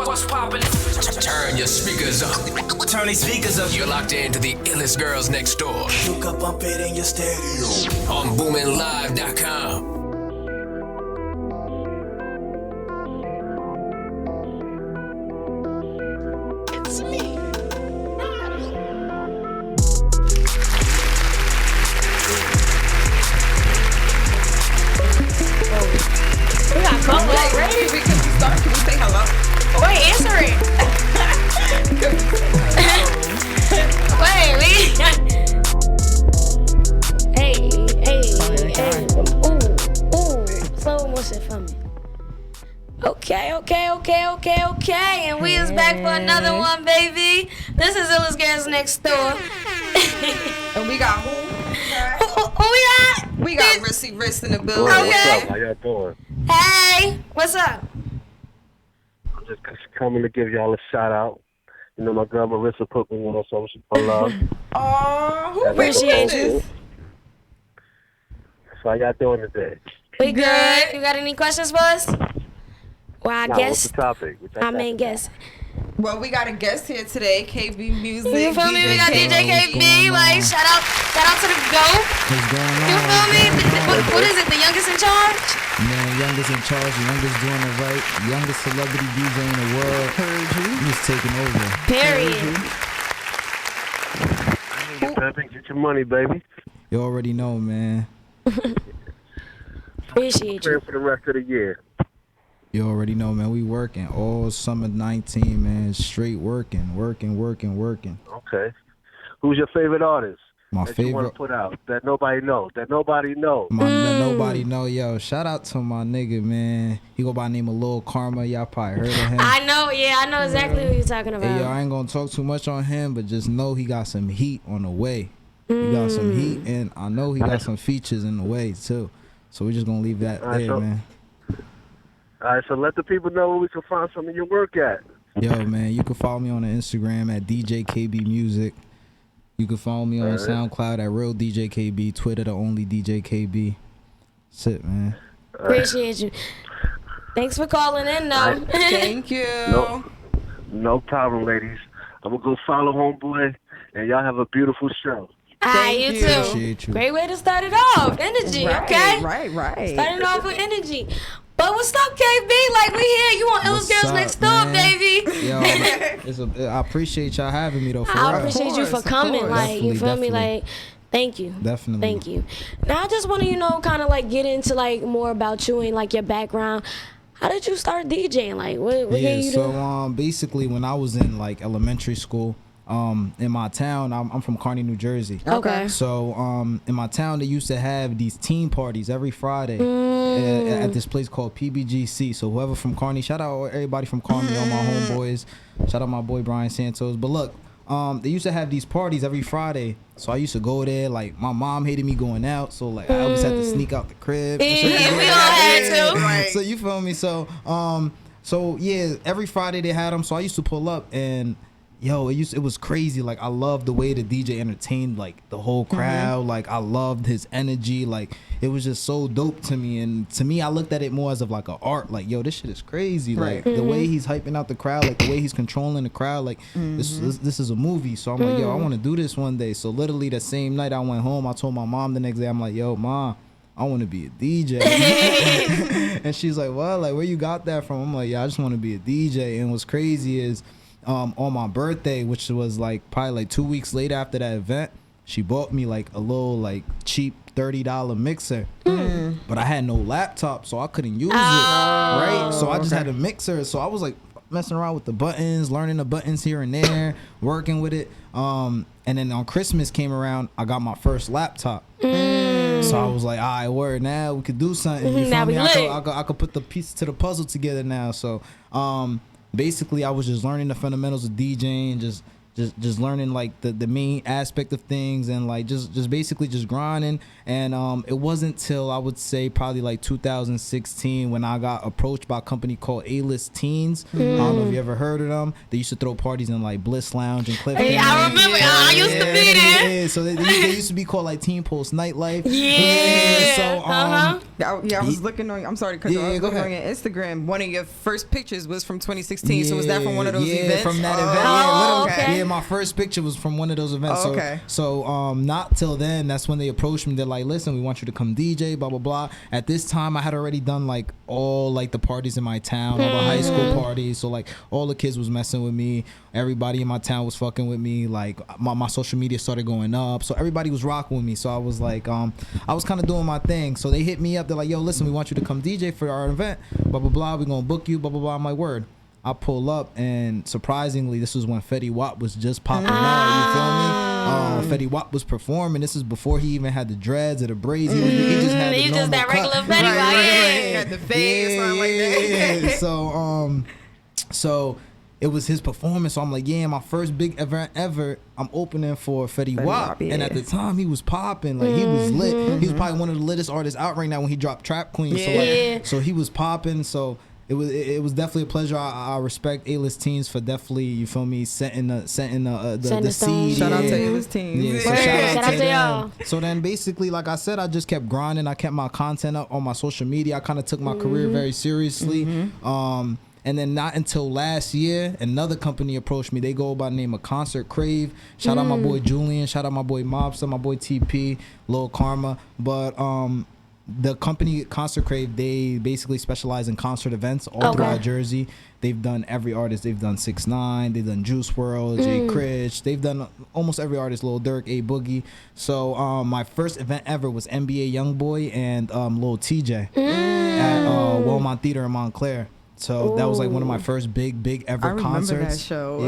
What's poppin'? Turn your speakers up. Turn these speakers up. You're locked into the illest girls next door. You can bump it in your stereo. On BoominLive.com. It's me. We got come back ready. Can we start? Can we say hello? Wait, answer it. Wait, we. Hey. Ooh. Slow motion for me. Okay. And we is back for another one, baby. This is Illest Girls Next Door. And we got who? Who we got? We got Rissy Riss in the building. Okay. What's up? How y'all doing? Hey, what's up? I'm just coming to give y'all a shout out. You know, my girl Marissa put me on, so I love. Oh, who Appreciate you. So how y'all doing today? We good. You got any questions for us? Well, I Nah, guess. what's the topic? I mean, guess. Well, we got a guest here today, KB Music. You feel me? We got DJKB. Like, shout out to the GOAT. What's going on? You feel me? What is it? The youngest in charge? Man, youngest in charge, the youngest doing it right, youngest celebrity DJ in the world. Heard you. He's taking over. Period. Get that, get your money, baby. You already know, man. Appreciate Praying you. for the rest of the year. You already know, man. We working all summer 19, man. Straight working. Okay. Who's your favorite artist? My that you want favorite. to put out that nobody knows. That nobody knows. Nobody know, yo. Shout out to my nigga, man. He go by the name of Lil Karma. Y'all probably heard of him. I know exactly who you're talking about. Hey, yo, I ain't gonna talk too much on him, but just know he got some heat on the way. He got some heat, and I know he got some features in the way too. So we're just gonna leave that there, man. All right, so let the people know where we can find some of your work at. Yo, man, you can follow me on the Instagram at DJKBMUSIC. You can follow me on SoundCloud at Real DJKB, Twitter the only DJKB. That's it, man. Appreciate you. Thanks for calling in, though. Thank you. No problem, ladies. I'm going to go follow Homeboy, and y'all have a beautiful show. Alright, you too. Appreciate you. Great way to start it off. Energy, okay? Right. Starting off with energy. But what's up, KB? Like, we here. You on Illest Girls Next Door, baby. Yo, I appreciate y'all having me, though, for I real. appreciate you for coming. course. Like, you feel me? Definitely. Like, thank you. Definitely. Thank you. Now, I just want to, kind of, like, get into, like, more about you and, like, your background. How did you start DJing? Like, what gave you so, basically, when I was in, like, elementary school, in my town, I'm from Kearney, New Jersey. Okay. So in my town, they used to have these teen parties every Friday at this place called PBGC. So whoever from Kearney, shout out everybody from Kearney, all my homeboys. Shout out my boy Brian Santos. But look, they used to have these parties every Friday. So I used to go there. Like, my mom hated me going out, so like I always had to sneak out the crib. Yeah, we all had to. Right. So you feel me? So yeah, every Friday they had them. So I used to pull up and. Yo, it was crazy. Like, I loved the way the DJ entertained, like, the whole crowd. Like, I loved his energy. Like, it was just so dope to me. And to me, I looked at it more as of like an art. Like, yo, this shit is crazy. Like, the way he's hyping out the crowd, like the way he's controlling the crowd. Like, this is a movie. So I'm like, yo, I want to do this one day. So literally the same night I went home, I told my mom the next day, I'm like, yo, Mom, I want to be a DJ. And she's like, well, like, where you got that from? I'm like, yeah, I just want to be a DJ. And what's crazy is, on my birthday, which was like probably like 2 weeks later after that event, she bought me like a little like cheap $30 mixer. But I had no laptop, so I couldn't use it, right? So I just had a mixer. So I was like messing around with the buttons, learning the buttons here and there, working with it. And then on Christmas came around, I got my first laptop. So I was like, all right, word, now we could do something. You feel Now me? we I could put the pieces to the puzzle together now. So basically, I was just learning the fundamentals of DJing, just just learning like the main aspect of things, and like just basically just grinding. And it wasn't till I would say probably like 2016 when I got approached by a company called Illest Teens. I don't know if you ever heard of them. They used to throw parties in like Bliss Lounge and Clifton. Hey, I remember. I used to be there. Yeah, so they used to be called like Teen Pulse Nightlife. Yeah. So I was looking on. I'm sorry to cut you off. I was looking on your Instagram. One of your first pictures was from 2016. So was that from one of those events? From that event. Oh, okay. Yeah, my first picture was from one of those events. Oh, okay. So not till then. That's when they approached me. They're like, listen, we want you to come DJ. Blah blah blah. At this time, I had already done like all like the parties in my town, all the high school parties. So like all the kids was messing with me. Everybody in my town was fucking with me. Like my social media started going up. So everybody was rocking with me. So I was like, I was kind of doing my thing. So they hit me up. They're like, yo, listen, we want you to come DJ for our event. Blah blah blah. We're gonna book you. Blah blah blah. My word. I pull up, and surprisingly, this was when Fetty Wap was just popping out. You feel me? Fetty Wap was performing. This is before he even had the dreads or the braids. He just had the normal that regular cut. Fetty Wap. He had the fade or something like that. So it was his performance. So I'm like, yeah, my first big event ever. I'm opening for Fetty Wap, yeah. and at the time he was popping. Like he was lit. He was probably one of the littest artists out right now when he dropped Trap Queen. So he was popping. So. It was definitely a pleasure. I respect Illest Teens for definitely, you feel me, setting the seed. Shout out to Illest Teens. Yeah, so Shout out to y'all. So then basically, like I said, I just kept grinding. I kept my content up on my social media. I kind of took my career very seriously. And then not until last year, another company approached me. They go by the name of Concert Crave. Shout out my boy Julian. Shout out my boy Mobster, my boy TP, Lil Karma. But the company Concert Crave, they basically specialize in concert events all throughout Jersey. They've done every artist. They've done 6ix9ine. They've done Juice WRLD, Jay Critch. They've done almost every artist. Lil Durk, A Boogie. So my first event ever was NBA YoungBoy and Lil TJ at Wellmont Theater in Montclair. So that was like one of my first big ever concerts. I remember that show.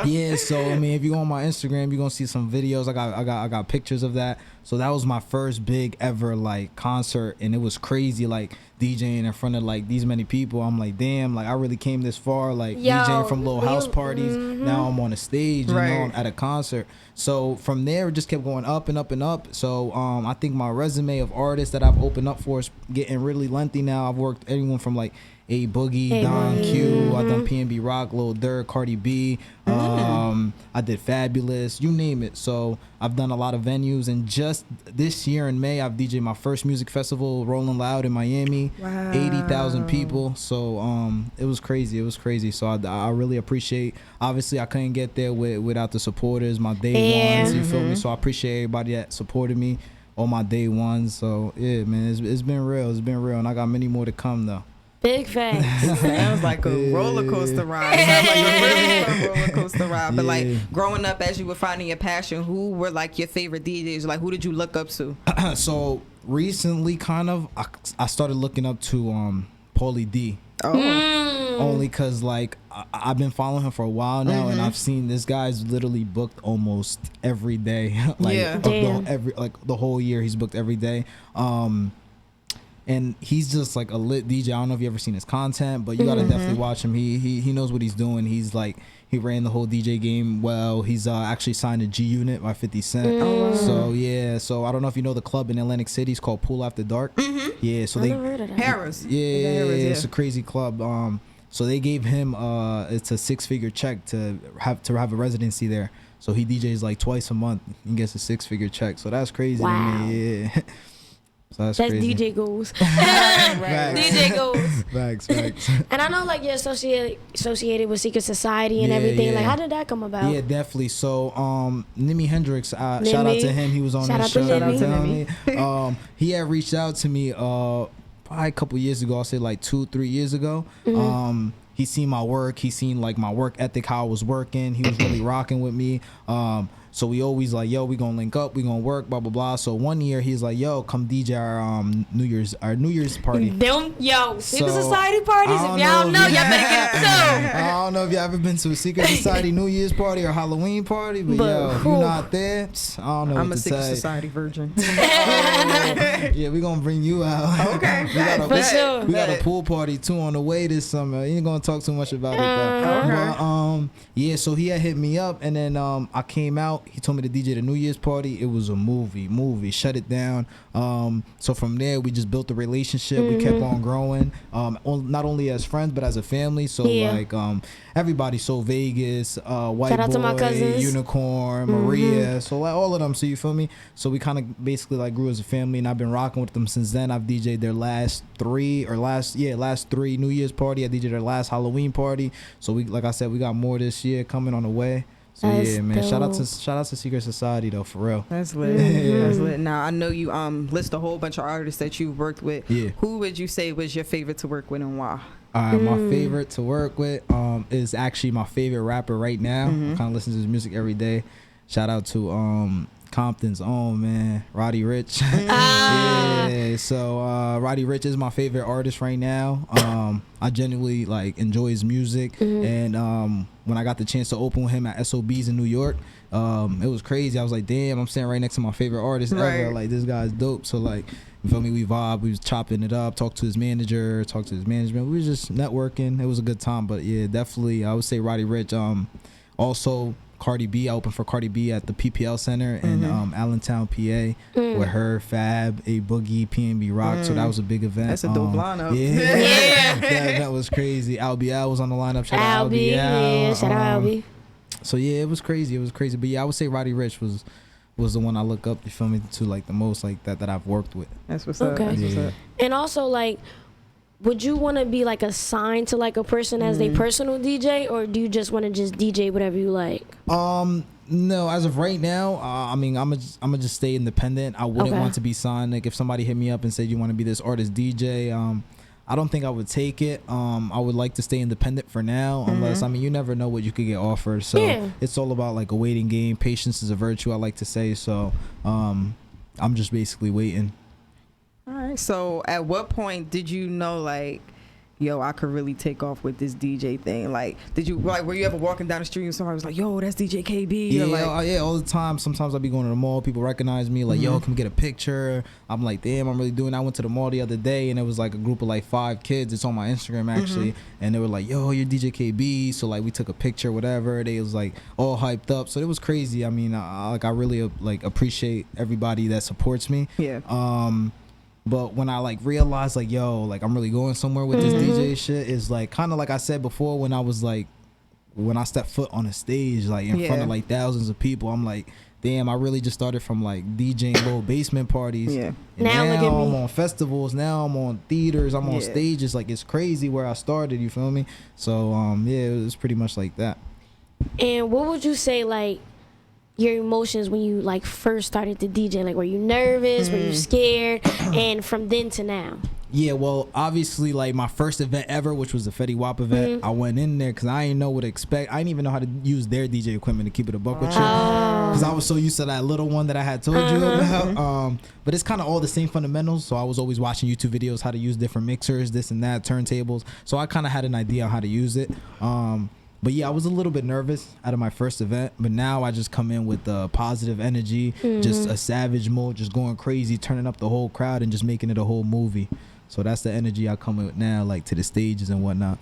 Yeah. So I mean, if you go on my Instagram, you're gonna see some videos. I got pictures of that. So that was my first big ever like concert, and it was crazy. Like DJing in front of like these many people. I'm like, damn, like I really came this far. Like DJing from little house parties. Now I'm on a stage. You know, I'm at a concert. So from there, it just kept going up and up and up. So I think my resume of artists that I've opened up for is getting really lengthy now. I've worked anyone from like A Boogie, Don Q. I've done PNB Rock, Lil Durk, Cardi B. I did Fabulous, you name it. So I've done a lot of venues, and just this year in May, I've DJed my first music festival, Rolling Loud in Miami. Wow. 80,000 people. So it was crazy. It was crazy. So I really appreciate. Obviously, I couldn't get there without the supporters, my day ones. You feel me? So I appreciate everybody that supported me on my day ones. So yeah, man, it's been real. It's been real, and I got many more to come though. Big facts. Sounds like a roller coaster ride. Sounds like a really fun roller coaster ride. But like growing up, as you were finding your passion, who were like your favorite DJs? Like who did you look up to? So recently, kind of, I started looking up to Paulie D. Only cause like I've been following him for a while now, and I've seen this guy's literally booked almost every day. Like the whole year he's booked every day. And he's just like a lit DJ. I don't know if you ever seen his content, but you gotta definitely watch him. He knows what he's doing. He's like, he ran the whole DJ game well. He's actually signed to G Unit by 50 Cent. So yeah, so I don't know if you know the club in Atlantic City. It's called Pool After Dark. Yeah, so Harris. Yeah, it's a crazy club. So they gave him it's a 6-figure check to have a residency there. So he DJs like twice a month and gets a 6-figure check. So that's crazy to me. Yeah. So that's crazy. DJ goals. Facts. DJ goals. Facts. And I know like you're associated with Secret Society and everything. Like how did that come about? Yeah, definitely. So Nimi Hendrix, shout out to him. He was on this show. Shout out to Nimi. He had reached out to me probably a couple years ago. I'll say like 2-3 years ago. He seen my work. He seen like my work ethic, how I was working. He was really rocking with me. So we always like, yo, we gonna link up, we gonna work, blah blah blah. So one year he's like, yo, come DJ our New Year's party. Secret society parties. If y'all don't know, y'all better get it too. I don't know if y'all ever been to a secret society New Year's party or Halloween party, but yo, if you're not there, I don't know. I'm what a to secret say. society virgin. Yeah, we gonna bring you out. Okay, We got a pool party too on the way this summer. You ain't gonna talk too much about it, but yeah. So he had hit me up, and then I came out. He told me to DJ the New Year's party. It was a movie. Shut it down. So from there, we just built a relationship. We kept on growing. Not only as friends, but as a family. So like everybody. So Vegas, White Shout out to my Boy, cousins. Unicorn, Maria. So like all of them. So you feel me? So we kind of basically like grew as a family, and I've been rocking with them since then. I've DJ'd their last three New Year's party. I DJ'd their last Halloween party. So we, like I said, we got more this year coming on the way. So yeah, man. Shout out to Secret Society though, for real. That's lit. That's lit. Now I know you list a whole bunch of artists that you worked with. Yeah. Who would you say was your favorite to work with and why? My favorite to work with is actually my favorite rapper right now. I kind of listen to his music every day. Shout out to Compton's own, man, Roddy Ricch. Yeah, so Roddy Ricch is my favorite artist right now. I genuinely like enjoy his music, and when I got the chance to open with him at SOBs in New York, it was crazy. I was like, damn, I'm standing right next to my favorite artist ever. Like, this guy's dope. So like, you feel me? We vibe. We was chopping it up. Talked to his manager. Talked to his management. We was just networking. It was a good time. But yeah, definitely, I would say Roddy Ricch. Also, Cardi B. I opened for Cardi B at the PPL Center in Allentown, PA, with her, Fab, A Boogie, PNB Rock. So that was a big event. That's a dope lineup. Yeah, that event was crazy. Albie was on the lineup. Shout out Albie. Yeah, shout out Albie. So yeah, it was crazy. But yeah, I would say Roddy Ricch was the one I look up, you feel me, to like the most, like that I've worked with. That's what's up. That's what's up. And also, like, would you want to be like assigned to like a person as their personal DJ, or do you just want to just DJ whatever you like? No, as of right now, I mean, I'm gonna just stay independent. I wouldn't want to be signed. Like, if somebody hit me up and said you want to be this artist DJ, I don't think I would take it. I would like to stay independent for now, unless, I mean, you never know what you could get offered. So it's all about like a waiting game. Patience is a virtue, I like to say. So I'm just basically waiting. All right. So at what point did you know, like, yo, I could really take off with this DJ thing? Like, did you, like, were you ever walking down the street and somebody was like, yo, that's DJ KB? Yeah, like, yeah, all the time. Sometimes I'll be going to the mall. People recognize me, like, yo, can we get a picture? I'm like, damn, I'm really doing that. I went to the mall the other day, and it was like a group of like 5 kids. It's on my Instagram, actually. And they were like, yo, you're DJ KB. So, like, we took a picture, whatever. They was, like, all hyped up. So, it was crazy. I mean, I really, like, appreciate everybody that supports me. Yeah. But when I like realized like, yo, like I'm really going somewhere with this DJ shit, is like kind of like I said before, when I stepped foot on a stage, like in front of like thousands of people, I'm like, damn, I really just started from like DJing little basement parties. Yeah. And now look at me. I'm on festivals. Now I'm on theaters. I'm on stages. Like, it's crazy where I started. You feel me? So yeah, it was pretty much like that. And what would you say, like, your emotions when you like first started to DJ? Like, were you nervous? Were you scared? And from then to now? Yeah, well, obviously, like my first event ever, which was the Fetty Wap event, I went in there because I didn't know what to expect. I didn't even know how to use their DJ equipment, to keep it a buck with you, because I was so used to that little one that I had told you about. But it's kind of all the same fundamentals. So I was always watching YouTube videos how to use different mixers, this and that, turntables. So I kind of had an idea on how to use it. But yeah, I was a little bit nervous out of my first event, but now I just come in with the positive energy, just a savage mode, just going crazy, turning up the whole crowd and just making it a whole movie. So that's the energy I come with now, like to the stages and whatnot.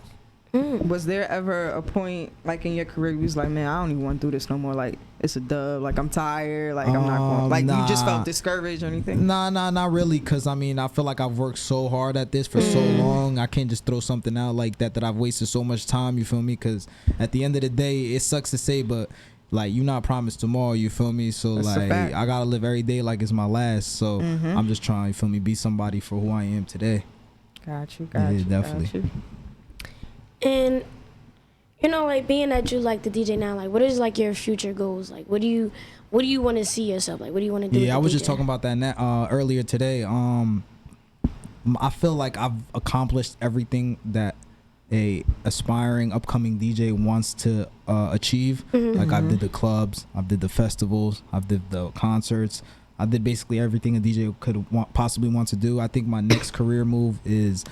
Was there ever a point like in your career you was like, man, I don't even want to do this no more, like it's a dub, like I'm tired, like I'm not going, like you just felt discouraged or anything? Nah, not really, because I mean, I feel like I've worked so hard at this for so long. I can't just throw something out like that I've wasted so much time, you feel me? Because at the end of the day, it sucks to say, but like, you're not promised tomorrow, you feel me? So that's like, I gotta live every day like it's my last. So I'm just trying, you feel me, be somebody for who I am today. Got you, definitely. Got you. And you know, like, being that you like the DJ now, like, what is like your future goals? Like, what do you want to see yourself? Like, what do you want to do? Yeah, I was just talking about that earlier today. I feel like I've accomplished everything that a aspiring upcoming DJ wants to achieve. Like I did the clubs, I did the festivals, I did the concerts. I did basically everything a DJ could possibly want to do. I think my next career move is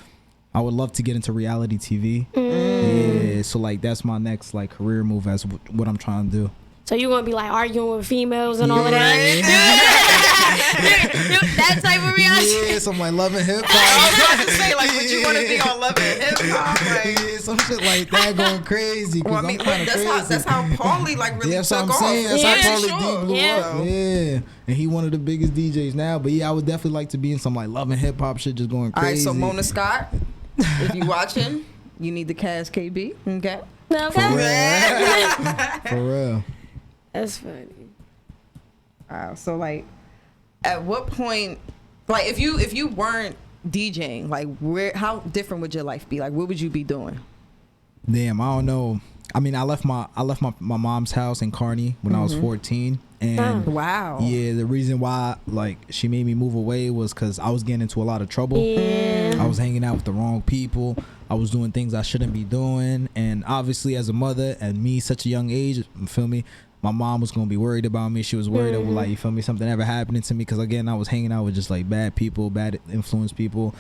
I would love to get into reality TV. Yeah, so like that's my next like career move as what I'm trying to do. So you're gonna be like arguing with females and all of that? That type of reality? Yeah, some like Love and Hip Hop. I was about to say, like, would you want to be on Love and Hip Hop? Like, Yeah, some shit like that going crazy. well, I mean, that's how Paulie like really Yeah, that's took what I'm saying. That's Yeah, how Pauly sure. D blew Yeah. up. Yeah, and he one of the biggest DJs now. But yeah, I would definitely like to be in some like Love and Hip Hop shit, just going all right, crazy. so Mona Scott, if you watching, you need to cast KB. Okay. Okay. For real. That's funny. Wow. So like, at what point, like, if you weren't DJing, like, how different would your life be? Like, what would you be doing? Damn, I don't know. I mean, I left my mom's house in Kearney when I was 14, and Wow. yeah, the reason why like she made me move away was because I was getting into a lot of trouble. Yeah. I was hanging out with the wrong people. I was doing things I shouldn't be doing, and obviously as a mother and me, such a young age, you feel me? My mom was gonna be worried about me. She was worried of like, you feel me, something ever happening to me, because again, I was hanging out with just like bad people, bad influenced people.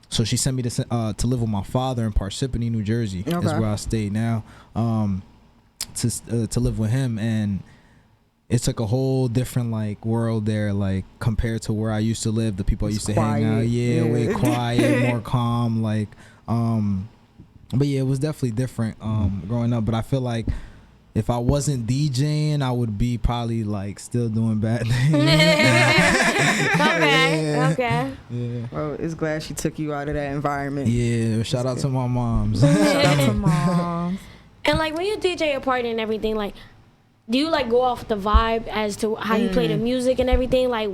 So she sent me to live with my father in Parsippany, New Jersey. Is Okay. where I stay now. To live with him, and it's like a whole different like world there, like compared to where I used to live. The people I used to hang out, quiet. way quiet, more calm. Like, but yeah, it was definitely different growing up. But I feel like if I wasn't DJing, I would be probably like still doing bad things. Okay. Yeah. Well, it's glad she took you out of that environment. Yeah, shout out to my moms. Shout out to mom. And like when you DJ a party and everything, like, do you like go off the vibe as to how you play the music and everything? Like,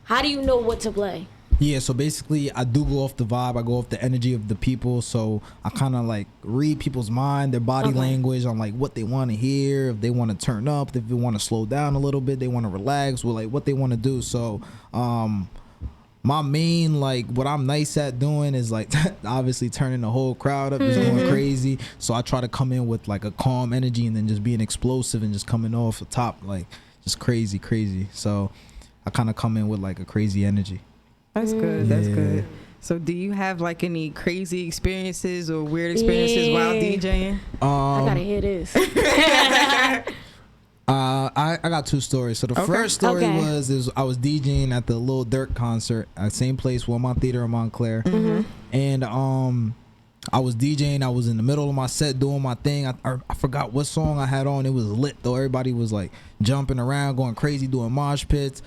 how do you know what to play? Yeah, so basically I do go off the vibe. I go off the energy of the people. So I kind of like read people's mind, their body language on like what they want to hear, if they want to turn up, if they want to slow down a little bit, they want to relax, with like what they want to do. So my main, like what I'm nice at doing is like obviously turning the whole crowd up, just going crazy. So I try to come in with like a calm energy and then just being explosive and just coming off the top like just crazy. So I kind of come in with like a crazy energy. That's good. That's Yeah. good. So, do you have like any crazy experiences or weird experiences while DJing? I gotta hear this. I got two stories. So the first story was I was DJing at the Lil Durk concert at the same place, Wilmont Theater in Montclair, and I was DJing. I was in the middle of my set doing my thing. I forgot what song I had on. It was lit though. Everybody was like jumping around, going crazy, doing mosh pits.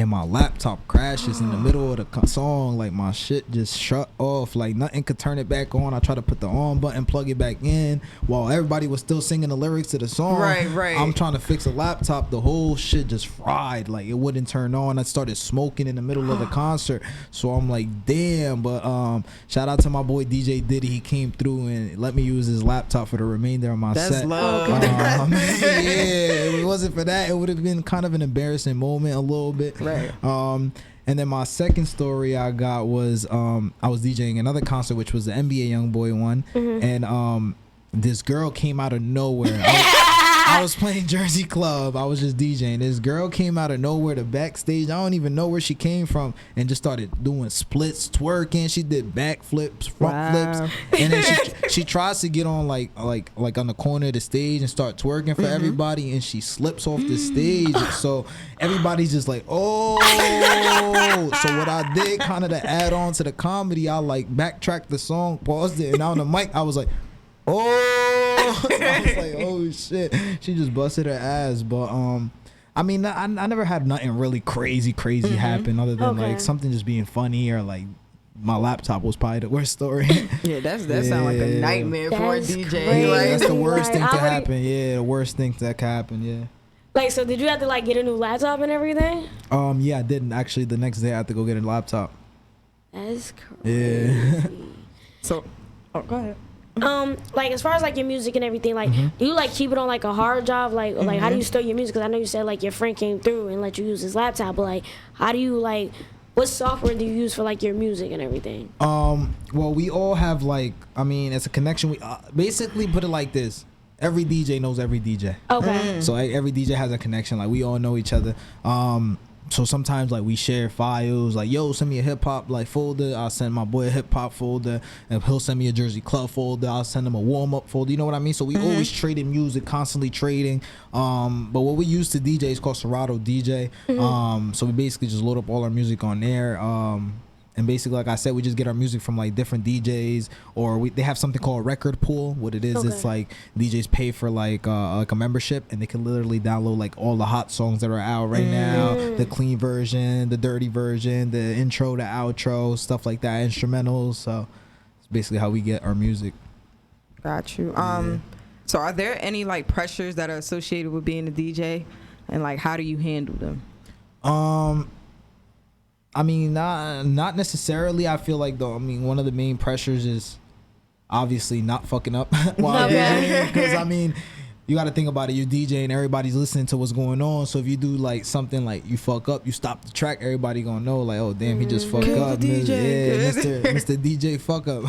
And my laptop crashes in the middle of the song. Like my shit just shut off. Like nothing could turn it back on. I tried to put the on button, plug it back in, while everybody was still singing the lyrics to the song. Right. I'm trying to fix a laptop. The whole shit just fried. Like it wouldn't turn on. I started smoking in the middle of the concert. So I'm like, damn. But shout out to my boy DJ Diddy. He came through and let me use his laptop for the remainder of my set. That's love. Yeah, if it wasn't for that, it would have been kind of an embarrassing moment a little bit. Right. And then my second story I got was I was DJing another concert, which was the NBA YoungBoy one, and this girl came out of nowhere. I was playing Jersey Club. I was just DJing. This girl came out of nowhere to backstage. I don't even know where she came from, and just started doing splits, twerking. She did back flips, front flips, and then she tries to get on like on the corner of the stage and start twerking for everybody, and she slips off the stage. So everybody's just like, oh. So what I did, kind of to add on to the comedy, I like backtracked the song, paused it, and on the mic I was like, oh. So I was like, oh shit, she just busted her ass. But I mean, I never had nothing really crazy happen other than like something just being funny, or like my laptop was probably the worst story. Yeah, that sounds like a nightmare for a That's DJ. crazy. Like, That's the worst thing to Like, happen. Yeah, the worst thing that could happen. Yeah. Like, so did you have to like get a new laptop and everything? Yeah, I didn't actually. The next day I had to go get a laptop. That's crazy. Yeah. so, go ahead. Like as far as like your music and everything, like do you like keep it on like a hard drive, like or, like how do you store your music? Because I know you said like your friend came through and let you use his laptop, but like how do you like what software do you use for like your music and everything? Well, we all have like, I mean, it's a connection. We basically put it like this: every DJ knows every DJ. Okay. So every DJ has a connection. Like we all know each other. So sometimes like we share files. Like, yo, send me a hip hop like folder. I'll send my boy a hip hop folder, and he'll send me a Jersey Club folder. I'll send him a warm up folder. You know what I mean? So we always trading music, constantly trading. But what we use to DJ is called Serato DJ. So we basically just load up all our music on there. And basically, like I said, we just get our music from like different DJs, or they have something called a record pool. What it is, it's like DJs pay for like a membership, and they can literally download like all the hot songs that are out right now, the clean version, the dirty version, the intro, the outro, stuff like that, instrumentals. So it's basically how we get our music. Got you. So are there any like pressures that are associated with being a DJ, and like how do you handle them? I mean, not necessarily. I feel like though, I mean, one of the main pressures is obviously not fucking up. Because I mean, you got to think about it. You're DJing, everybody's listening to what's going on. So if you do like something like you fuck up, you stop the track, everybody gonna know like, oh damn, he just fucked up. Mr. DJ fuck up.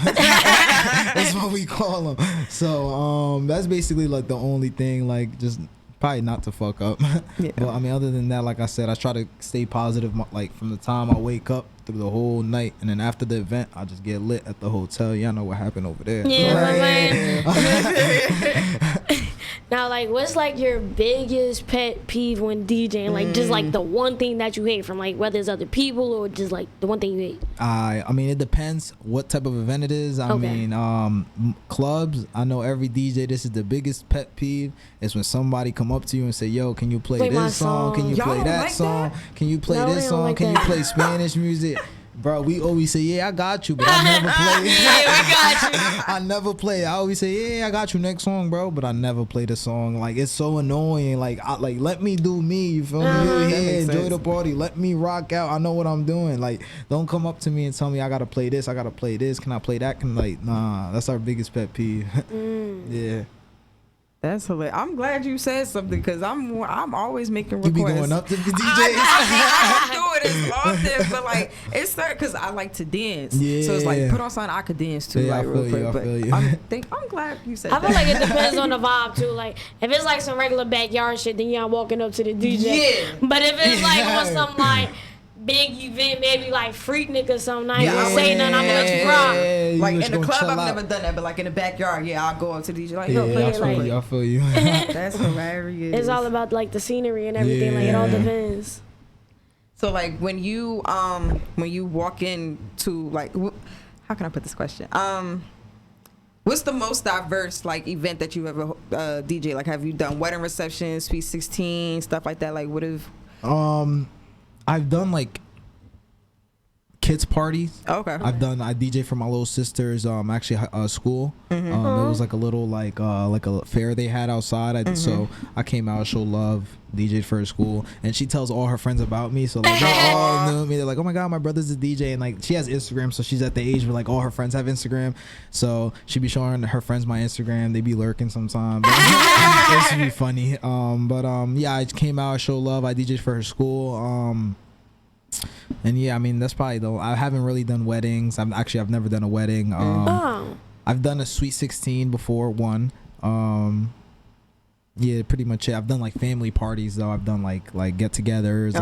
That's what we call him. So that's basically like the only thing. Like just probably not to fuck up. But I mean, other than that, like I said, I try to stay positive, like from the time I wake up through the whole night, and then after the event I just get lit at the hotel. Y'all know what happened over there. Now, like, what's like your biggest pet peeve when DJing? Like, just like the one thing that you hate from like whether it's other people or just like the one thing you hate. I mean, it depends what type of event it is. I mean, clubs. I know every DJ. This is the biggest pet peeve. Is when somebody come up to you and say, "Yo, can you play this song? Can you play that song? Can you play this song? Can you play Spanish music?" Bro, we always say, yeah, I got you, but I never play. Yeah, we got you. I never play. I always say, yeah, I got you, next song, bro, but I never play the song. Like, it's so annoying. Like, let me do me, you feel me? You here, enjoy the party. Let me rock out. I know what I'm doing. Like, don't come up to me and tell me I got to play this, I got to play this. Can I play that? Nah, that's our biggest pet peeve. Yeah. That's hilarious. I'm glad you said something because I'm always making requests. You be going up to the DJs? I don't do it as often, but like it's certain because I like to dance. Yeah. So it's like put on something I could dance to, like real quick. But I'm glad you said that. I feel like it depends on the vibe too. Like if it's like some regular backyard shit, then yeah, I'm walking up to the DJ. Yeah. But if it's like on some like big event, maybe like Freaknik or something, I ain't gonna say nothing, I'm gonna let you rock. Like in the club, I've never done that, but like in the backyard, yeah, I'll go up to the DJ like, play it. I feel you. That's hilarious. It's all about like the scenery and everything. Like it all depends. So like when you walk into like, how can I put this question? What's the most diverse like event that you ever DJ? Like, have you done wedding receptions, Sweet 16, stuff like that? Like, what have? I've done like kids parties. Okay. I DJ for my little sister's school. It was like a little like a fair they had outside. So I came out, show love, DJ'd for her school, and she tells all her friends about me. So like they all knew me. They're like, oh my god, my brother's a DJ, and like she has Instagram, so she's at the age where like all her friends have Instagram. So she be showing her friends my Instagram. They be lurking sometimes. It's be funny. Yeah, I came out, show love. I DJ'd for her school. And yeah, I mean that's probably though. I haven't really done weddings. I've never done a wedding. I've done a Sweet 16 before, one. Yeah, pretty much it. I've done like family parties though. I've done like get-togethers,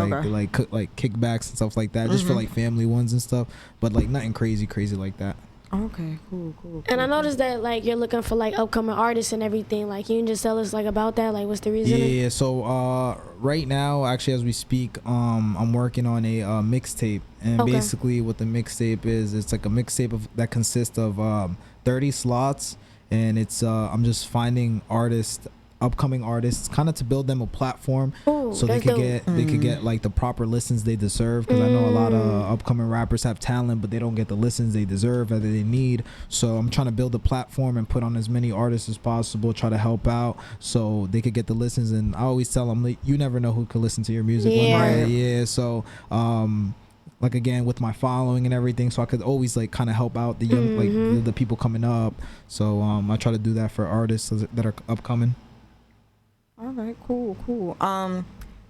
like kickbacks and stuff like that, just for like family ones and stuff. But like nothing crazy like that. Okay, cool. And I noticed that like you're looking for like upcoming artists and everything. Like, you can just tell us like about that. Like, what's the reason? Yeah. So right now, actually, as we speak, I'm working on a mixtape, and basically what the mixtape is, it's like a mixtape that consists of 30 slots, and it's I'm just finding upcoming artists, kind of to build them a platform. So they could get like the proper listens they deserve, because I know a lot of upcoming rappers have talent but they don't get the listens they deserve that they need. So I'm trying to build a platform and put on as many artists as possible, try to help out so they could get the listens. And I always tell them, like, you never know who could listen to your music. So like again with my following and everything, so I could always like kind of help out the young like the people coming up. So I try to do that for artists that are upcoming. All right, cool.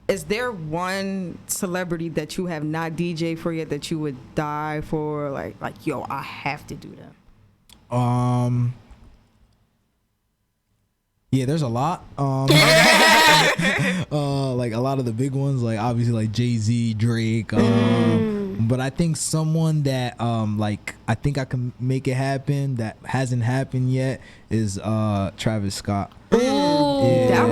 is there one celebrity that you have not DJ for yet that you would die for? Like, yo, I have to do that. Yeah, there's a lot. Like a lot of the big ones, like obviously like Jay-Z, Drake. But I think someone that like I think I can make it happen that hasn't happened yet is Travis Scott. Yeah.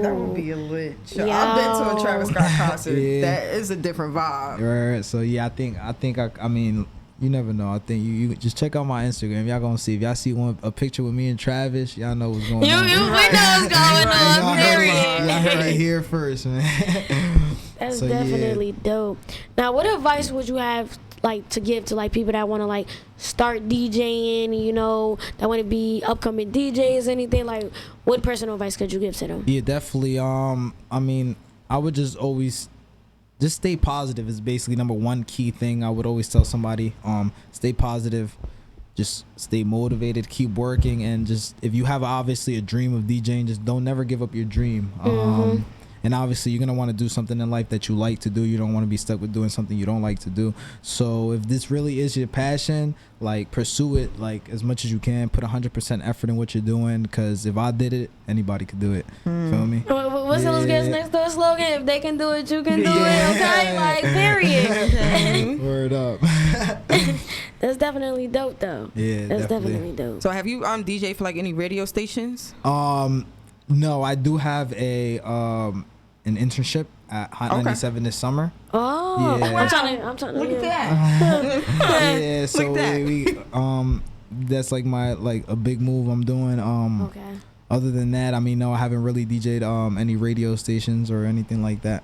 That would be a lit show. Yo. I've been to a Travis Scott concert. Yeah. That is a different vibe. Right. So yeah, I mean, you never know. I think you just check out my Instagram. Y'all gonna see. If y'all see a picture with me and Travis, y'all know what's going on. We know what's going on. Y'all Period. heard it here first, man. That's So, definitely dope. Now, what advice would you have like to give to like people that want to like start DJing? You know, that want to be upcoming DJs, anything like? What personal advice could you give to them? Yeah, definitely. I mean, I would just always just stay positive is basically number one key thing I would always tell somebody. Stay positive, just stay motivated, keep working, and just if you have obviously a dream of DJing, just don't never give up your dream. And obviously you're gonna want to do something in life that you like to do. You don't want to be stuck with doing something you don't like to do. So if this really is your passion, like pursue it like as much as you can. Put 100% effort in what you're doing, because if I did it, anybody could do it. Feel me? What's Illest Girls Next Door slogan? If they can do it, you can do it. Okay, like period. Word up. That's definitely dope, though. Yeah, That's definitely. definitely dope. So have you DJ for like any radio stations? No, I do have a an internship at Hot 97 this summer. Oh, Yeah. I'm trying to Look at that. Yeah, so Look at that. we that's like my a big move I'm doing. Okay. Other than that, I mean, no, I haven't really DJ'd any radio stations or anything like that.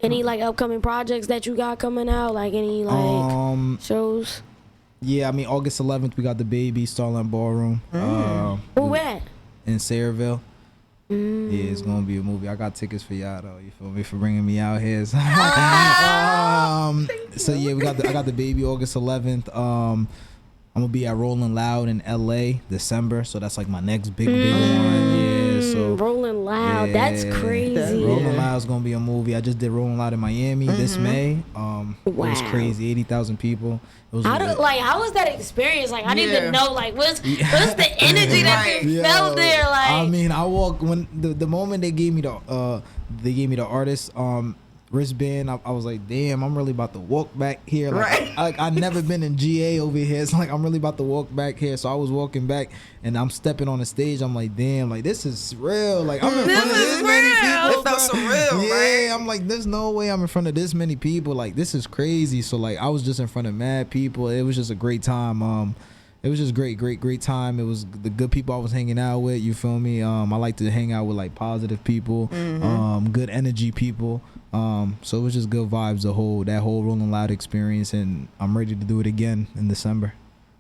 Any like upcoming projects that you got coming out? Like any like shows? Yeah, I mean, August 11th we got the Baby Starland Ballroom. Who at? In Sayreville. Yeah, it's gonna be a movie. I got tickets for y'all though. You feel me? For bringing me out here. So, so yeah, I got the Baby August 11th. I'm gonna be at Rolling Loud in LA December. So that's like my next big one. Yeah. So Rolling Loud. That's yeah, crazy. Rolling Loud's gonna be a movie. I just did Rolling Loud in Miami this May. It was crazy. 80,000 people. It was How was that experience? Like, I need to know, like, what's the energy that you Yo, felt there? Like, I mean, I walked when the moment they gave me the artist wristband. I was like, damn, I'm really about to walk back here. Like, I never been in GA over here. It's like I'm really about to walk back here. So I was walking back, and I'm stepping on the stage. I'm like, damn, like this is real. Like I'm in front of this many people. It felt surreal, yeah, right? I'm like, there's no way I'm in front of this many people. Like this is crazy. So like I was just in front of mad people. It was just a great time. It was just great time. It was the good people I was hanging out with. You feel me? I like to hang out with like positive people, good energy people. So it was just good vibes. That whole Rolling Loud experience, and I'm ready to do it again in December.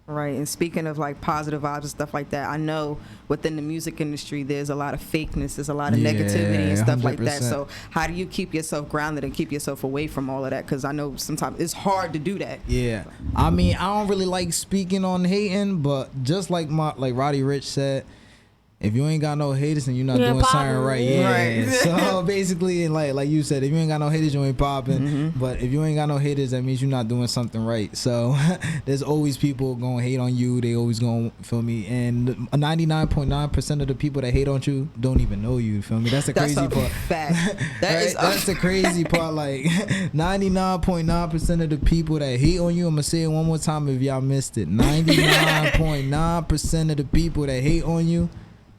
Right. And speaking of like positive vibes and stuff like that, I know within the music industry there's a lot of fakeness, there's a lot of negativity and stuff like that. 100%. So how do you keep yourself grounded and keep yourself away from all of that? Because I know sometimes it's hard to do that. Yeah, I mean, I don't really like speaking on hating, but just like Roddy Ricch said, if you ain't got no haters, then you're not doing something right. Yeah. Right. So basically, like you said, if you ain't got no haters, you ain't popping. But if you ain't got no haters, that means you're not doing something right. So there's always people gonna hate on you. They always gonna, feel me. And 99.9% of the people that hate on you don't even know you. Feel me? That's the crazy part. Fact. That's the crazy part. Like 99.9% of the people that hate on you. I'm gonna say it one more time if y'all missed it. 99.9% of the people that hate on you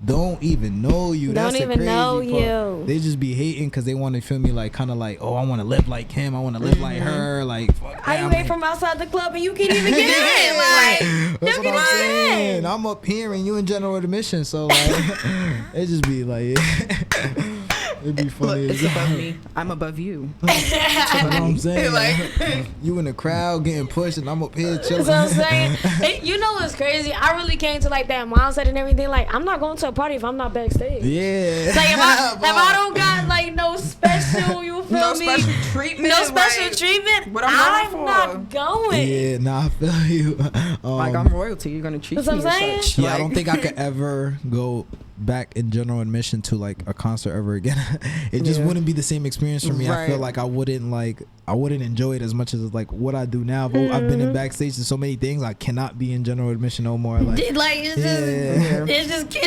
don't even know you. Don't That's the even crazy know part. you. They just be hating because they want to feel me like kind of like, oh, I want to live like him. I want to live like her. Like, fuck how that. you I'm wait like, from outside the club and you can't even get in? Like, that's you what I'm can saying. in. I'm up here and you in general admission, so like, it just be like, it'd be Look, funny. it's above me. I'm above you. That's what I'm saying. Like- You in the crowd getting pushed, and I'm up here chilling. That's what I'm saying. You know what's crazy? I really came to like that mindset and everything. Like, I'm not going to a party if I'm not backstage. Yeah. Like, if I don't got like no special, you feel No me? special treatment. No special like, treatment. what I'm I'm going not for. going. Yeah, nah, I feel you. Like I'm royalty. You're gonna treat That's me what I'm as saying? such. Yeah, I Like- don't think I could ever go back in general admission to like a concert ever again, it just wouldn't be the same experience for me. I feel like I wouldn't enjoy it as much as like what I do now. But I've been in backstage to so many things. I cannot be in general admission no more. Like it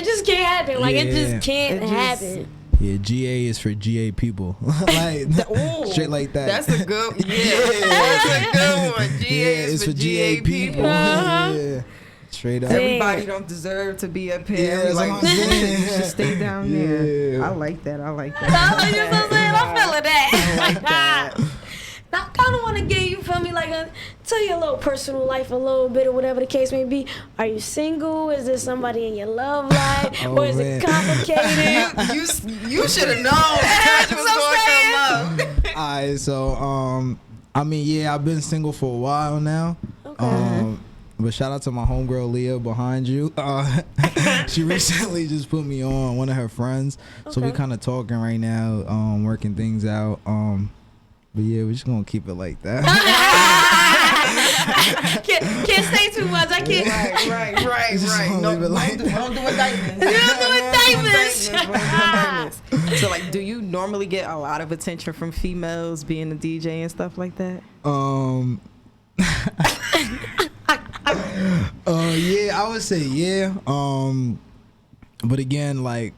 just can't happen. Like it just can't happen. Yeah, GA is for GA people. Like straight like that. That's a good that's a good one. GA is for GA people. Yeah. Straight up. Everybody don't deserve to be up here. Yeah, Like, you should stay down there. I like that. You know what I'm saying? I'm feeling that. I like that. Now, I kind of want to get you, feel me, like tell your little personal life a little bit or whatever the case may be. Are you single? Is there somebody in your love life? Or is it complicated? You should have known. That's what was going to come up. Alright, so I mean, yeah, I've been single for a while now. Okay. But shout out to my homegirl Leah behind you. She recently just put me on one of her friends, so we kind of talking right now, working things out. But yeah, we're just gonna keep it like that. can't say too much. I can't. Right. No, don't do indictments. So, like, do you normally get a lot of attention from females being a DJ and stuff like that? Yeah, I would say yeah. But again, like,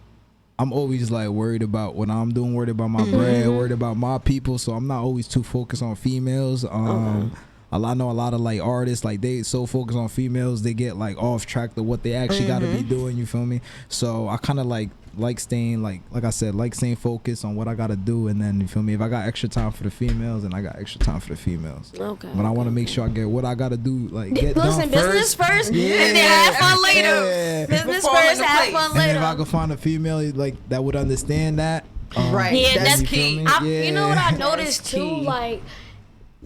I'm always like worried about what I'm doing, worried about my bread, worried about my people. So I'm not always too focused on females. I know a lot of like artists, like they so focused on females, they get like off track to what they actually got to be doing. You feel me? So I kind of like staying like I said, like staying focused on what I got to do, and then you feel me. If I got extra time for the females, then I got extra time for the females. Okay. But I want to make sure I get what I got to do. Like get done business first, and then have fun later. Business first, have fun later. And if I could find a female like that would understand that, right? Yeah, that's key. You know what I noticed too, like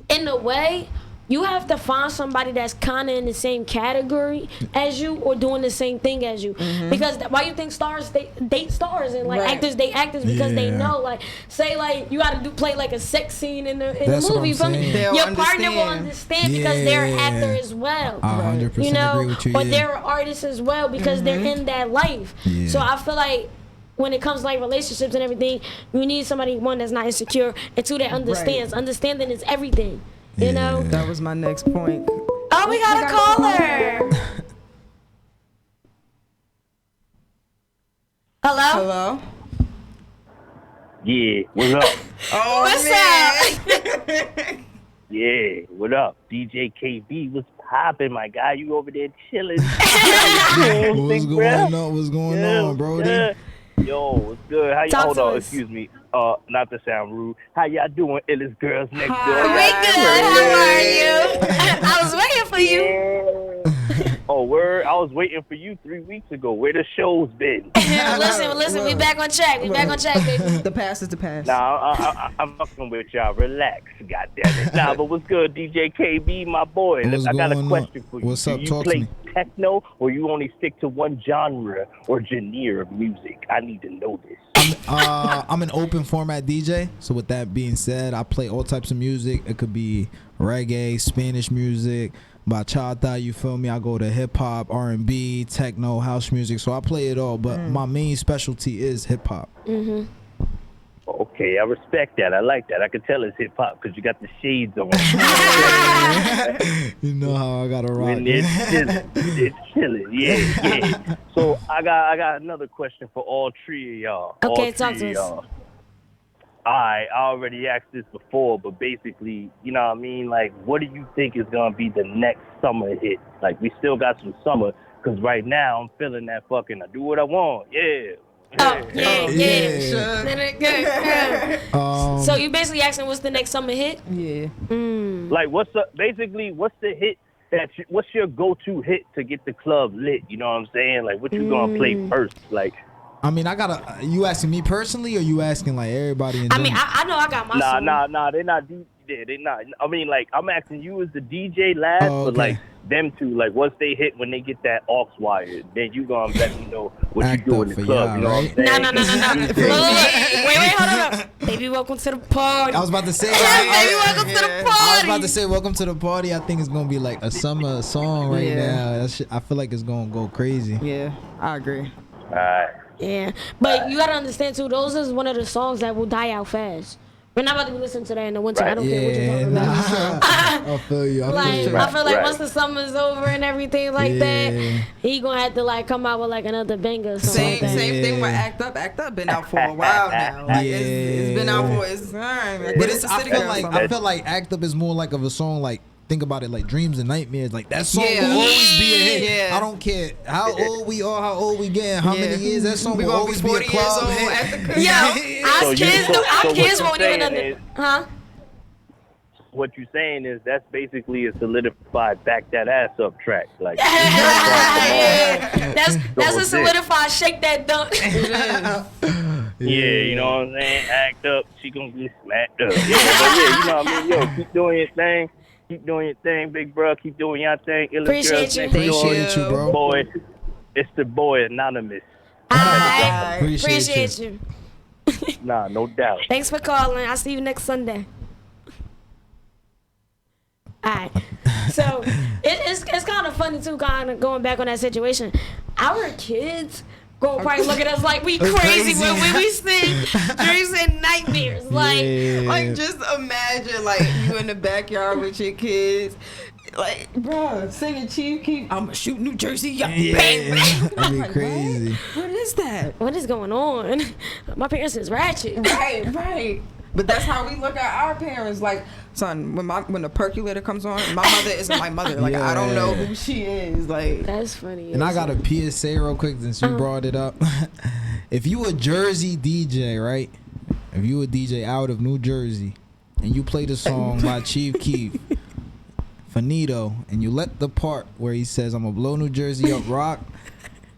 in a way. You have to find somebody that's kind of in the same category as you or doing the same thing as you. Because why you think stars date stars and like actors date actors because they know, like, say like you got to play like a sex scene in the movie. Your partner will understand because they're an actor as well. 100% you know, agree with you. But they're artists as well because they're in that life. So I feel like when it comes to like relationships and everything, you need somebody, one, that's not insecure, and two, that understands. Understanding is everything. You know? That was my next point. Oh, we got a caller. Hello? Yeah, what's up? What's up? Yeah, what up? DJKB, what's poppin', my guy? You over there chilling? What's going on, Brody? Yo, what's good? How you? Hold on, excuse me. Not to sound rude. How y'all doing, Illest girls next door? We good. How are you? I was waiting for you. Yeah. Oh, word! I was waiting for you 3 weeks ago. Where the show's been? Listen. We back on track. Baby. The past is the past. Nah, I'm fucking with y'all. Relax, goddammit. Nah, but what's good, DJ KB, my boy? I got a question for you. What's up? Do you Talk to play me. techno, or you only stick to one genre or genre of music? I need to know this. I'm an open format DJ. So with that being said, I play all types of music. It could be reggae, Spanish music, bachata, you feel me? I go to hip hop, R&B, techno, house music. So I play it all, but my main specialty is hip hop. Okay, I respect that. I like that. I can tell it's hip hop because you got the shades on. You know how I gotta rock. When it's chilling. Yeah. So I got another question for all three of y'all. Okay, talk to us. I already asked this before, but basically, you know what I mean? Like, what do you think is going to be the next summer hit? Like, we still got some summer, because right now I'm feeling that fucking I do what I want. Yeah. So you basically asking what's the next summer hit? Yeah. Like, what's the hit what's your go-to hit to get the club lit? You know what I'm saying? Like, what you going to play first? Like, I mean, you asking me personally, or you asking like everybody in general? I mean, I know I got my song. Nah, they're not. They're not. I mean, like, I'm asking you as the DJ last, but like them two, like, once they hit when they get that aux wire, then you gonna let me know what you do in the club. You know what I'm saying? No. Wait, hold on. Baby, welcome to the party. I was about to say. Baby, welcome to the party. I was about to say, welcome to the party. I think it's gonna be like a summer song right now. That shit, I feel like it's gonna go crazy. Yeah, I agree. All right. Yeah, but you gotta understand too. Those is one of the songs that will die out fast. We're not about to be listening to that in the winter. I don't care what you're talking about. I feel you. I feel like Right. once the summer's over and everything like that, he gonna have to like come out with like another banger or something like that. Same thing with Act Up. Act Up been out for a while now. Like, it's been out for it's alright. But I feel like Act Up is more like of a song like. Think about it like Dreams and Nightmares. Like that song will always be a hit. Yeah. I don't care how old we are, how old we getting, how many years. That song will always be a club hit. Yo, our kids what won't you're even saying is- huh? What you're saying is that's basically a solidified Back That Ass Up track. Like, Yeah. That's a what's it? solidified shake that dunk. yeah, you know what I'm saying? Act up, she gonna get smacked up. Yeah, but yeah, you know what I mean? Yo, keep doing your thing. Keep doing your thing, big bro. Keep doing your thing. Illest Appreciate Girls you. Next Door. Appreciate you, bro. Boy, it's the boy Anonymous. Alright. Appreciate Appreciate you. Nah, no doubt. Thanks for calling. I'll see you next Sunday. Alright. So it's kind of funny too, kind of going back on that situation. Our kids gonna probably look at us like we crazy when we sing Dreams and Nightmares. Like just imagine like you in the backyard with your kids. Like, bro, singing Chief Keef. I'ma shoot New Jersey. Yeah. Bang, bang. That'd be crazy. What is that? What is going on? My parents is ratchet. Right. But that's how we look at our parents. Like, son, when the percolator comes on, my mother isn't my mother. Like, I don't know who she is. Like, That's funny. And I got a PSA real quick since you brought it up. If you a Jersey DJ, right? If you a DJ out of New Jersey and you play the song by Chief Keef, Finito, and you let the part where he says, I'm gonna blow New Jersey up rock,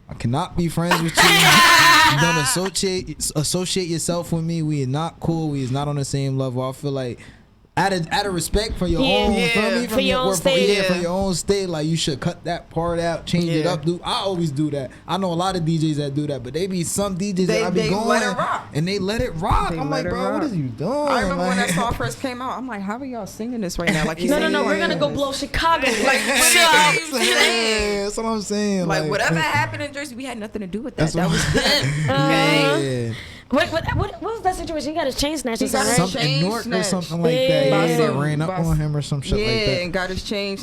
I cannot be friends with you. You don't associate yourself with me. We are not cool. We is not on the same level. I feel like out of respect for your own, for your own state. for your own state, like you should cut that part out, change it up. I always do that. I know a lot of DJs that do that, but they be some DJs that I be going let it rock. and they let it rock. I'm like, bro, what is you doing? I remember when man? that song first came out. I'm like, how are y'all singing this right now? Like, No, we're gonna go blow Chicago. Like, what are you saying? That's what I'm saying. Like, whatever happened in Jersey, we had nothing to do with that. That's That what- was them. Okay. Yeah. What was that situation? He got his chain snatched or He got something, his right? Something chain North or snatched. something like that. Yeah. Yeah, they By ran up some- on him or some shit Yeah, like that. and got his change.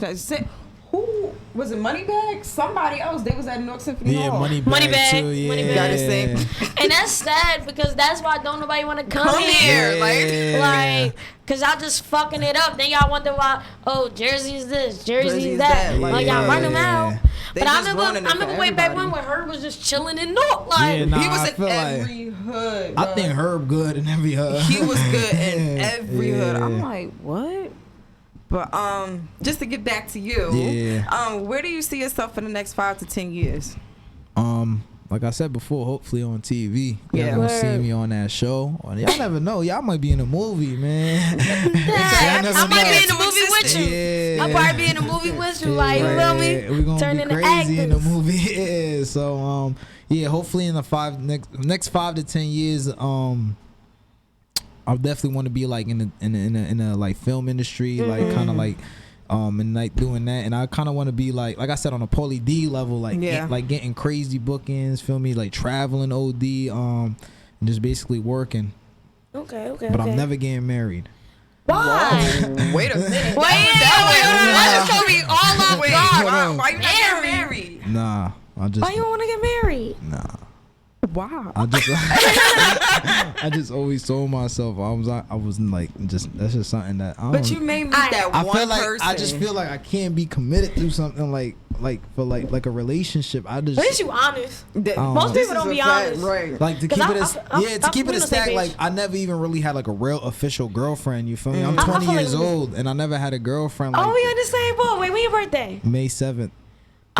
Who was it? Moneybag? Somebody else. They was at Newark Symphony Yeah, Hall. Moneybag, too. Yeah. Moneybag. Got his thing. And that's sad because that's why don't nobody want to come Come here. here, Like, cause y'all just fucking it up. Then y'all wonder why, oh, Jersey's this, Jersey's that. Like, y'all run them out. They But I just running it remember for way back everybody. when Herb was just chilling in North. Like, Yeah, nah, He was I in feel like- every hood. I bro. think Herb good in every hood. He was good in every hood. Yeah. I'm like, what? But just to get back to you, where do you see yourself in the next 5 to 10 years? Like I said before, hopefully on TV. Y'all Yeah. gonna see me on that show. Or y'all never know. Y'all might be in a movie, man. I never might know. be in the movie with you. Yeah. I'll probably be in the movie with you. Like, you feel me? We gonna Turn be into crazy in the actors. movie. Yeah. So yeah, hopefully in the next 5 to 10 years, I definitely want to be like in a like film industry, like kind of like and like doing that, and I kind of want to be like I said on a Pauly D level, like like getting crazy bookings, feel me, like traveling OD, and just basically working. Okay. But I'm never getting married. Why? Wait a minute. Wait, That just told me all off Wait, guard. hold on. Why you not getting married? Nah, I just Why you don't want to get married? nah. Wow. I just always told myself I wasn't like just that's just something that I don't, But you made me that I one feel like person. I just feel like I can't be committed to something like for like a relationship. I just At least you honest. Most people don't be honest. Right. like to 'Cause keep it I'm keep it on a the same stack. Like page. I never even really had like a real official girlfriend. You feel me? I'm I 20 feel like years we- old and I never had a girlfriend. Like Oh, we on the same boat. Wait, when your birthday? May 7th.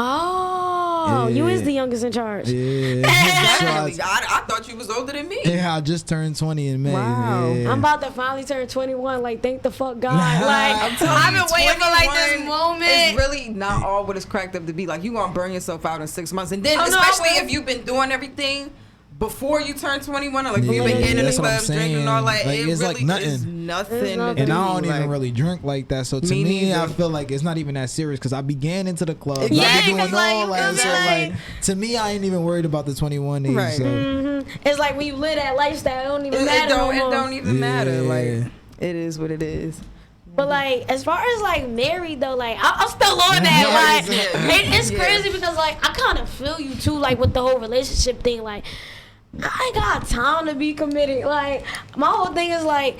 Oh, you is the youngest in charge. Yeah. Definitely. I thought you was older than me. Yeah, I just turned 20 in May. Wow. Yeah. I'm about to finally turn 21. Like, thank the fuck God. I'm Like, telling I've you, been waiting for like this 21 moment. It's really not all what it's cracked up to be. Like, you gonna burn yourself out in 6 months, and then Oh, no, I especially will. if you've been doing everything before you turn 21 or like when Yeah, you begin that's to what I'm drinking and all that, saying. Like, it it's really like nothing. is nothing. It's to nothing. And do. I don't even Like, really drink like that. So to Me me, I neither. feel like it's not even that serious because I began into the club. Yeah, I be doing 'cause, like, all you that. feel So like- like, to me, I ain't even worried about the 21 age. Right. So. It's like when you live that lifestyle, it don't even It matter no don't. more. It don't even matter. Yeah. Like it is what it is. But like, as far as like married though, like I'm still on that. Like, it's Yeah. crazy because like I kind of feel you too, like with the whole relationship thing. Like, I ain't got time to be committed. Like, my whole thing is like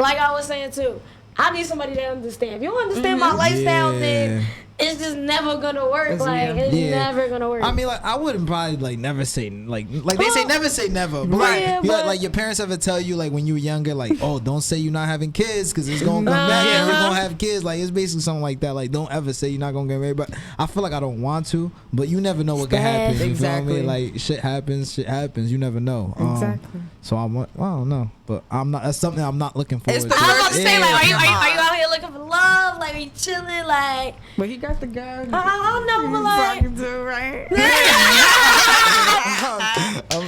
I was saying too, I need somebody that understand. If you don't understand my lifestyle, then it's just never gonna work. It's- Like, yeah. it's Yeah. never gonna work. I mean, like, I wouldn't probably like never say like they say never say never, but like Yeah, you know, but- like your parents ever tell you like when you were younger, like, oh, don't say you're not having kids because it's gonna come back and you're gonna have kids. Like, it's basically something like that. Like, don't ever say you're not gonna get married. But I feel like I don't want to, but you never know what can happen. You feel Exactly. me? Like, shit happens. You never know. Exactly. So I don't know, but I'm not. That's something I'm not looking forward It's to. the I was about to say, like, are you Yeah. out here looking for love? Like, are you chilling? Like, But he got the guy. I'm never like. Talking to, right?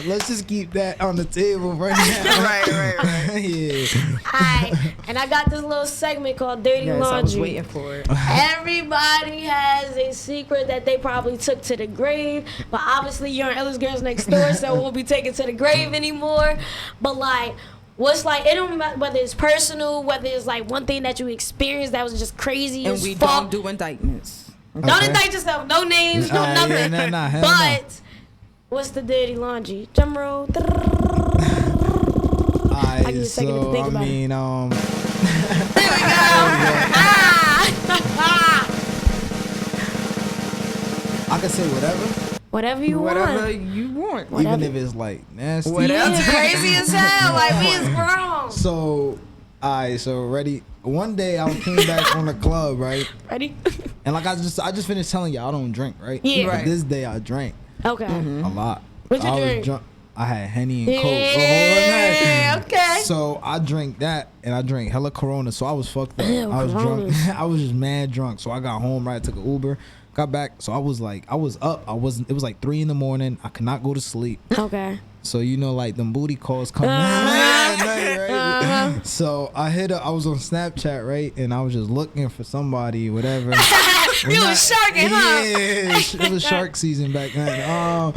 Let's just keep that on the table right now. right. Yeah. Alright, and I got this little segment called Dirty Yes, I was Laundry. waiting for it. Everybody has a secret that they probably took to the grave, but obviously you're on Illest Girls Next Door, so it won't be taken to the grave anymore. But like, what's like, it don't matter whether it's personal, whether it's like one thing that you experienced that was just crazy And as we fuck. don't do indictments. Don't Okay. indict yourself, no names, no Yeah, nothing. nah, hell no. But what's the dirty laundry? Drum roll. Alright, give you a second to so think I about it. mean, I can say whatever, Whatever you Whatever want. you want. even Whatever. if it's like nasty. Whatever. Yeah, crazy as hell. Like, we is grown. So, alright, so ready. One day I came back from the club, right? Ready? And like I just finished telling you I don't drink, right? Yeah. But Right. this day I drank Okay. a lot. What'd you I was drink? drunk. I had Henny and Coke the Yeah, whole night. okay. So I drank that and I drank hella Corona. So I was fucked up. Ew, I was Coronas. drunk. I was just mad drunk. So I got home, right? Took an Uber, got back. So I was up. It was like 3 a.m. I could not go to sleep. Okay. So you know, like them booty calls come at night, right? So I I was on Snapchat, right? And I was just looking for somebody, whatever. You was sharking, huh? Yeah, it was shark season back then.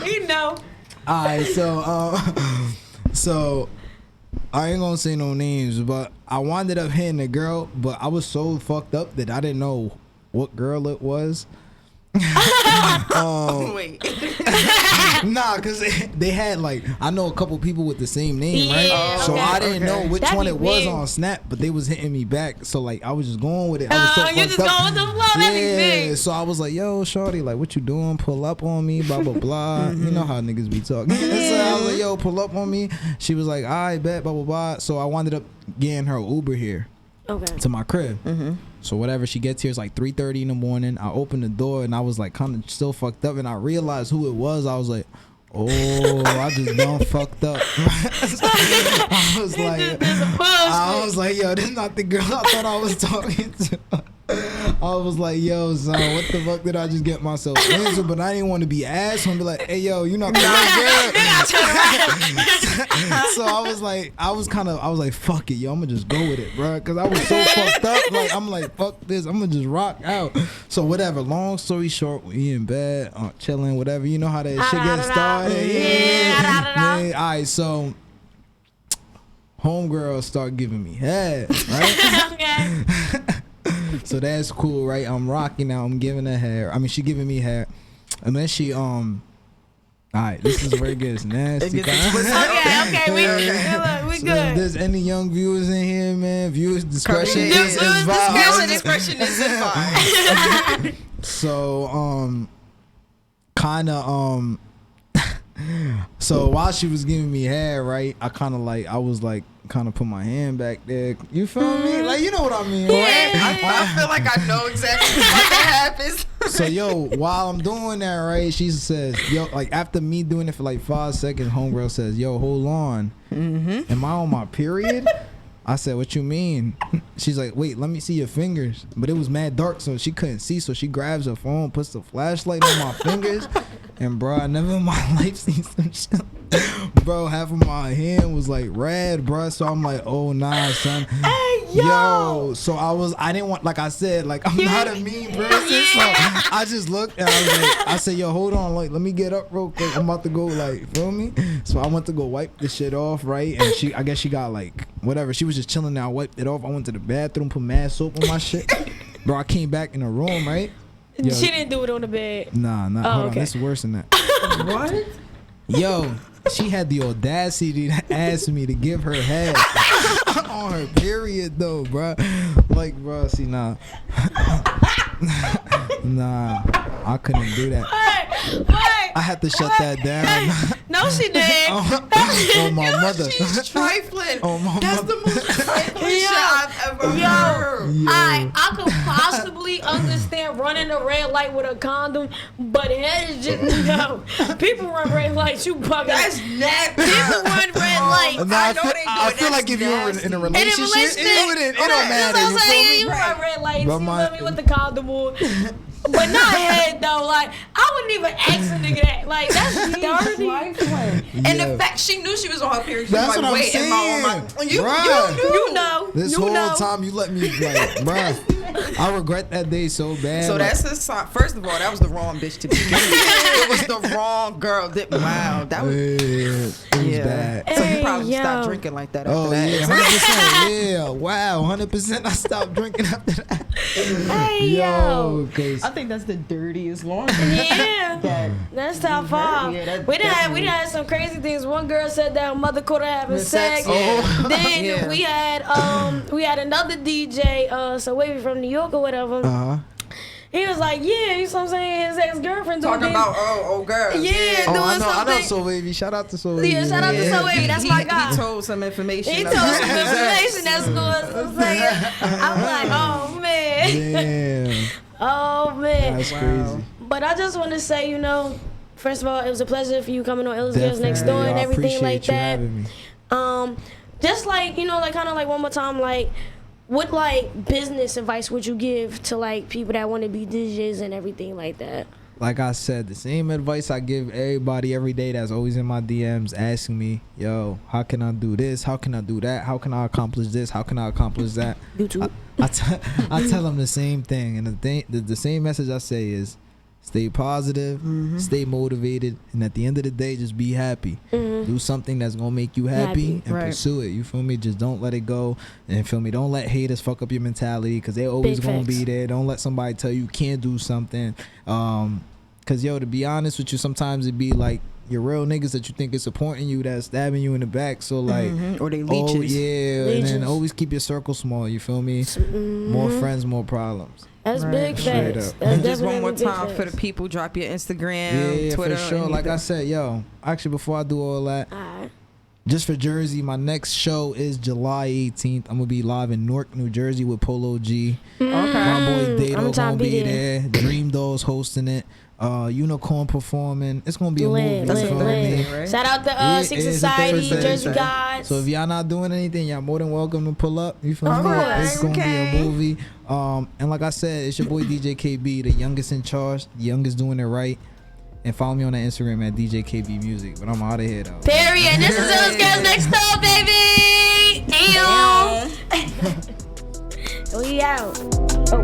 You know. Alright, so I ain't gonna say no names, but I wound up hitting a girl, but I was so fucked up that I didn't know what girl it was. Wait. Nah, cause they had like, I know a couple people with the same name, Yeah, right? So okay, I didn't know which That'd one be it was weird. on Snap, but they was hitting me back. So like I was just going with it. I was so You fucked just up. going with the flow, everything. Yeah, so I was like, yo, shorty, like, what you doing? Pull up on me, blah, blah, blah. You know how niggas be talking. So I was like, yo, pull up on me. She was like, I bet, blah, blah, blah. So I wound up getting her Uber here Okay. to my crib. So whatever, she gets here, it's like 3:30 in the morning. I opened the door and I was like kind of still fucked up, and I realized who it was. I was like, oh, I just done fucked up. I was like, yo, this is not the girl I thought I was talking to. I was like, yo, son, what the fuck did I just get myself into? But I didn't want to be asshole and be like, hey, yo, you not the right girl. So I was like, fuck it, yo, I'm gonna just go with it, bro. Cause I was so fucked up. Like, I'm like, fuck this, I'm gonna just rock out. So whatever, long story short, we in bed, chilling, whatever. You know how that shit gets started. Yeah. All right, so homegirl start giving me head, right? Okay. So that's cool, right? I'm rocking out. I'm giving her hair. I mean, she giving me hair, and then she All right, this is where it gets nasty. It gets explicit. Okay. We So good. if there's any young viewers in here, man, viewers discretion Yeah. is Viewers advised. discretion is advised. So kind of so while she was giving me hair, right, I was kind of put my hand back there. You feel me? Like, you know what I mean, right? I feel like I know exactly what that happens. So yo, while I'm doing that, right, she says, yo, like after me doing it for like 5 seconds, homegirl says, yo, hold on, am I on my period? I said, what you mean? She's like, wait, let me see your fingers. But it was mad dark, so she couldn't see. So she grabs her phone, puts the flashlight on my fingers. And bro, I never in my life seen some shit. Bro, half of my hand was like red, bro. So I'm like, oh nah, son. Hey, yo. So I didn't want, like I said, like I'm not a mean person. So I just looked and I said, yo, hold on, like let me get up real quick. I'm about to go, like, feel me? So I went to go wipe the shit off, right? And I guess she got like whatever. She was just chilling there. I wiped it off. I went to the bathroom, put mad soap on my shit. Bro, I came back in the room, right? Yo, she didn't do it on the bed. Nah, hold on. It's worse than that. What? Yo, she had the audacity to ask me to give her head on her period though, bro. Like, bro, see, nah. Nah, I couldn't do that. What? I had to shut that down. No, she did. On my mother. She's trifling. On my That's mother. the most trifling shit I've ever heard. I could possibly understand running a red light with a condom, but head is just no. People run red lights, you bugging. That's nasty. People run red lights. Nah, I know they do I it. feel like That's if you're in a In a relationship, it don't matter. You know You what I'm saying? feel You me? run red lights, But you my- feel me, with the condom on. But not head though. Like I wouldn't even ask a nigga that. Like that's dirty. And the fact she knew she was on her period, she was That's like, what I'm wait, am I on my? saying. You Bruh. knew. You know. This you whole know. time you let me, like, bruh, I regret that day so bad. So like, that's a sign. First of all, that was the wrong bitch to begin with. It was the wrong girl. Wow, that was. it was bad. So Hey, you probably yo. stopped drinking like that after Oh that. yeah, 100%. Yeah, wow, 100%. I stopped drinking after that. Hey Yo, cause I think that's the dirtiest one. Yeah, that's top 5. Yeah, that we done definitely- had some crazy things. One girl said that her mother caught her having The sex. sex, yeah. Then Yeah. we had another DJ, so wavy from New York or whatever. He was like, yeah, you know what I'm saying? His ex-girlfriend Talking doing about old girls. Yeah, oh, doing I know something. So Wavy. Shout out to So Wavy. Yeah, shout out to So Wavy. That's my guy. He told some information. He about told some his ex. information that's going to say. I'm like, oh man. Damn, Oh man. that's crazy. But I just want to say, you know, first of all, it was a pleasure for you coming on Illest Girls Next Definitely. Door and I everything like appreciate you that. having me. Just like, you know, like kind of like one more time, like what like business advice would you give to like people that want to be DJs and everything like that? Like I said, the same advice I give everybody every day that's always in my DMs asking me, yo, how can I do this? How can I do that? How can I accomplish this? How can I accomplish that? YouTube. I tell them the same thing. And the same message I say is stay positive, stay motivated, and at the end of the day, just be happy. Do something that's going to make you happy and Right. pursue it. You feel me? Just don't let it go. And feel me? Don't let haters fuck up your mentality because they're always Big going to facts. be there. Don't let somebody tell you can't do something. Because, yo, to be honest with you, sometimes it be like your real niggas that you think is supporting you that's stabbing you in the back. So, like, Or they oh, leeches. yeah. And Leeches. then always keep your circle small. You feel me? More friends, more problems. That's big Straight facts. up. That's And just one more definitely big time for the facts. people, drop your Instagram, Yeah, Twitter, for sure. Like I anything. said, yo, actually, before I do all that, Alright. just for Jersey, my next show is July 18th. I'm gonna be live in Newark, New Jersey with Polo G. My boy Dato I'm trying gonna to be be there. Dream Dolls hosting it. Unicorn performing. It's gonna be a Lit, movie. You lit, feel lit. me? right? Shout out to Yeah, Six it's a Society, Thursday. Jersey Guys. So if y'all not doing anything, y'all more than welcome to pull up. You feel me? Alright, It's gonna okay. be a movie. And like I said, it's your boy DJKB, the youngest in charge, the youngest doing it right. And follow me on the Instagram at DJKBMUsic. But I'm out of here though. Period. This is Illest Girls Next Door, baby. Damn. We out. Oh.